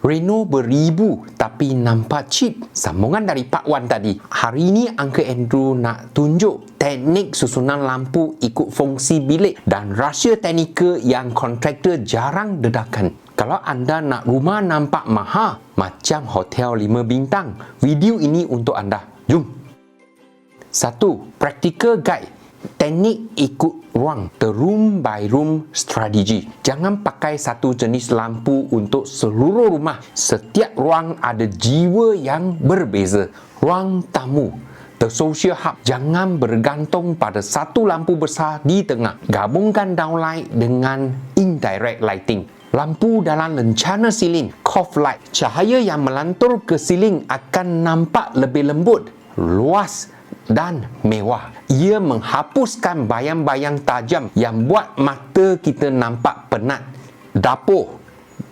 Reno beribu tapi nampak cheap. Sambungan dari Pak Wan tadi. Hari ini Uncle Andrew nak tunjuk teknik susunan lampu ikut fungsi bilik dan rahsia teknikal yang kontraktor jarang dedakan. Kalau anda nak rumah nampak mahal macam hotel 5 bintang, video ini untuk anda. Jom. 1. Practical guide. Teknik ikut ruang, the room by room strategy. Jangan pakai satu jenis lampu untuk seluruh rumah. Setiap ruang ada jiwa yang berbeza. Ruang tamu, the social hub. Jangan bergantung pada satu lampu besar di tengah. Gabungkan downlight dengan indirect lighting. Lampu dalam lencana silin, cove light. Cahaya yang melantur ke siling akan nampak lebih lembut, luas dan mewah. Ia menghapuskan bayang-bayang tajam yang buat mata kita nampak penat. Dapur,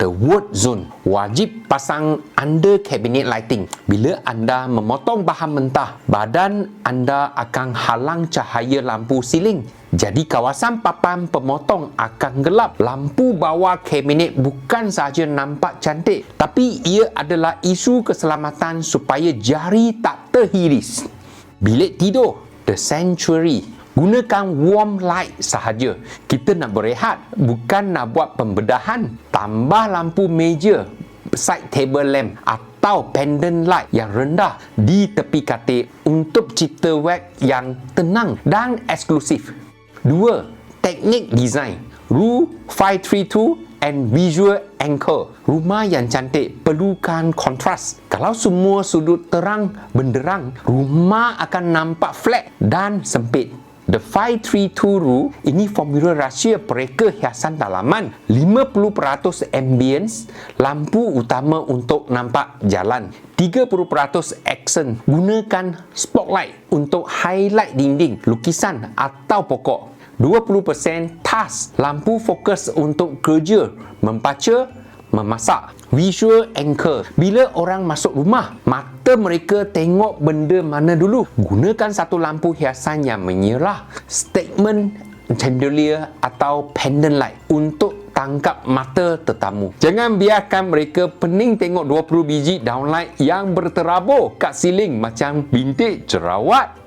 the work zone. Wajib pasang under cabinet lighting. Bila anda memotong bahan mentah, badan anda akan halang cahaya lampu siling. Jadi kawasan papan pemotong akan gelap. Lampu bawah kabinet bukan sahaja nampak cantik, tapi ia adalah isu keselamatan supaya jari tak terhiris. Bilik tidur, the sanctuary. Gunakan warm light sahaja. Kita nak berehat, bukan nak buat pembedahan. Tambah lampu meja, side table lamp atau pendant light yang rendah di tepi katil untuk cipta web yang tenang dan eksklusif. 2. Teknik design. Rule 532 and visual anchor. Rumah yang cantik perlukan kontras. Kalau semua sudut terang benderang, rumah akan nampak flat dan sempit. The 532 rule ini formula rahsia pereka hiasan dalaman. 50% ambience, lampu utama untuk nampak jalan. 30% accent, gunakan spotlight untuk highlight dinding, lukisan atau pokok. 20% task, lampu fokus untuk kerja, membaca, memasak. Visual anchor, bila orang masuk rumah, mata mereka tengok benda mana dulu. Gunakan satu lampu hiasan yang menyerah, statement chandelier atau pendant light untuk tangkap mata tetamu. Jangan biarkan mereka pening tengok 20 biji downlight yang berterabur kat siling macam bintik jerawat.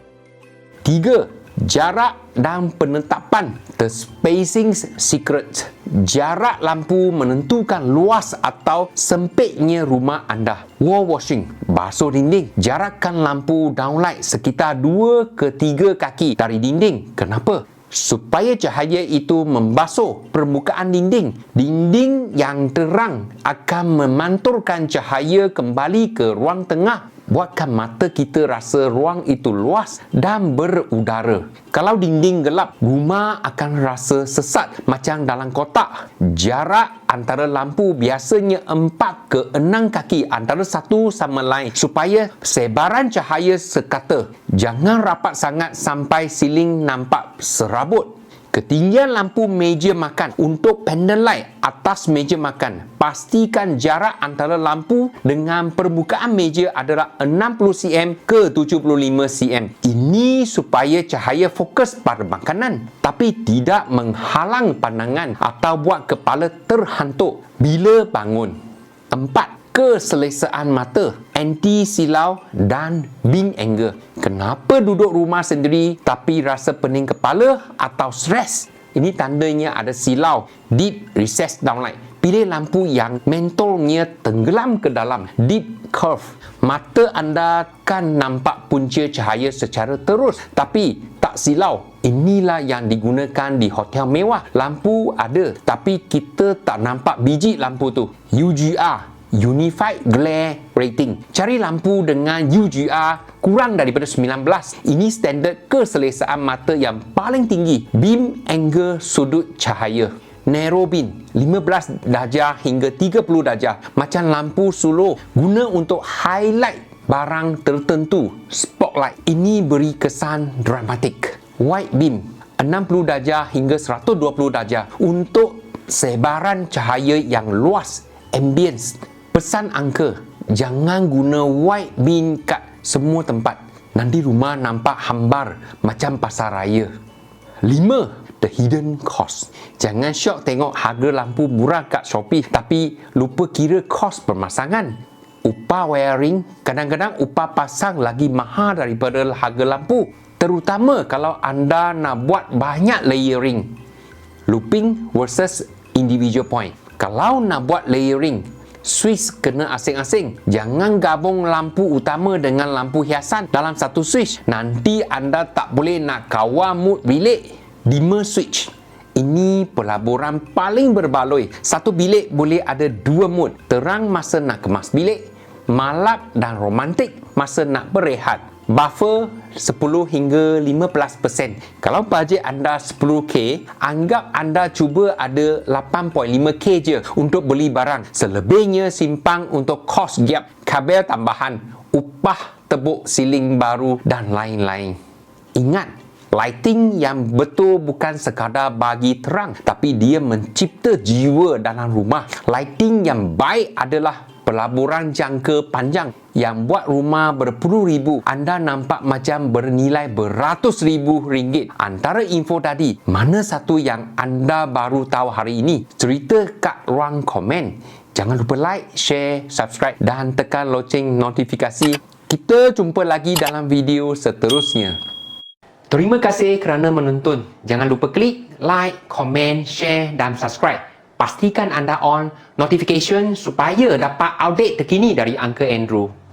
3. Jarak dan penetapan, the spacing secret. Jarak lampu menentukan luas atau sempitnya rumah anda. Wall washing, basuh dinding. Jarakkan lampu downlight sekitar 2 ke 3 kaki dari dinding. Kenapa? Supaya cahaya itu membasuh permukaan dinding. Dinding yang terang akan memanturkan cahaya kembali ke ruang tengah. Buatkan mata kita rasa ruang itu luas dan berudara. Kalau dinding gelap, rumah akan rasa sesat macam dalam kotak. Jarak antara lampu biasanya 4 ke 6 kaki antara satu sama lain supaya sebaran cahaya sekata. Jangan rapat sangat sampai siling nampak serabut. Ketinggian lampu meja makan. Untuk pendant light atas meja makan, pastikan jarak antara lampu dengan permukaan meja adalah 60 cm ke 75 cm. Ini supaya cahaya fokus pada makanan tapi tidak menghalang pandangan atau buat kepala terhantuk bila bangun. 4. Keselesaan mata, anti silau dan beam angle. Kenapa duduk rumah sendiri tapi rasa pening kepala atau stres? Ini tandanya ada silau, deep recessed downlight. Pilih lampu yang mentolnya tenggelam ke dalam, deep curve. Mata anda kan nampak punca cahaya secara terus tapi tak silau. Inilah yang digunakan di hotel mewah. Lampu ada tapi kita tak nampak biji lampu tu. UGR, Unified Glare Rating. Cari lampu dengan UGR kurang daripada 19. Ini standard keselesaan mata yang paling tinggi. Beam angle sudut cahaya. Narrow beam 15 darjah hingga 30 darjah. Macam lampu suluh, guna untuk highlight barang tertentu. Spotlight ini beri kesan dramatik. Wide beam 60 darjah hingga 120 darjah untuk sebaran cahaya yang luas. Ambience. Pesan angka, jangan guna wide beam kat semua tempat. Nanti rumah nampak hambar macam pasar raya. 5. the hidden cost. Jangan syok tengok harga lampu murah kat Shopee tapi lupa kira kos pemasangan. Upah wiring, kadang-kadang upah pasang lagi mahal daripada harga lampu. Terutama kalau anda nak buat banyak layering. Looping versus individual point. Kalau nak buat layering, switch kena asing-asing. Jangan gabung lampu utama dengan lampu hiasan dalam satu switch. Nanti anda tak boleh nak kawal mood bilik. Dimmer switch. Ini pelaburan paling berbaloi. Satu bilik boleh ada dua mood. Terang masa nak kemas bilik, malap dan romantik masa nak berehat. Buffer 10 hingga 15%. Kalau bajet anda 10k, anggap anda cuba ada 8.5k je untuk beli barang. Selebihnya simpang untuk kos gap, kabel tambahan, upah tebuk siling baru dan lain-lain. Ingat, lighting yang betul bukan sekadar bagi terang, tapi dia mencipta jiwa dalam rumah. Lighting yang baik adalah pelaburan jangka panjang yang buat rumah berpuluh ribu, anda nampak macam bernilai beratus ribu ringgit. Antara info tadi, mana satu yang anda baru tahu hari ini? Cerita kat ruang komen. Jangan lupa like, share, subscribe dan tekan loceng notifikasi. Kita jumpa lagi dalam video seterusnya. Terima kasih kerana menonton. Jangan lupa klik like, komen, share dan subscribe. Pastikan anda on notification supaya dapat update terkini dari Uncle Andrew.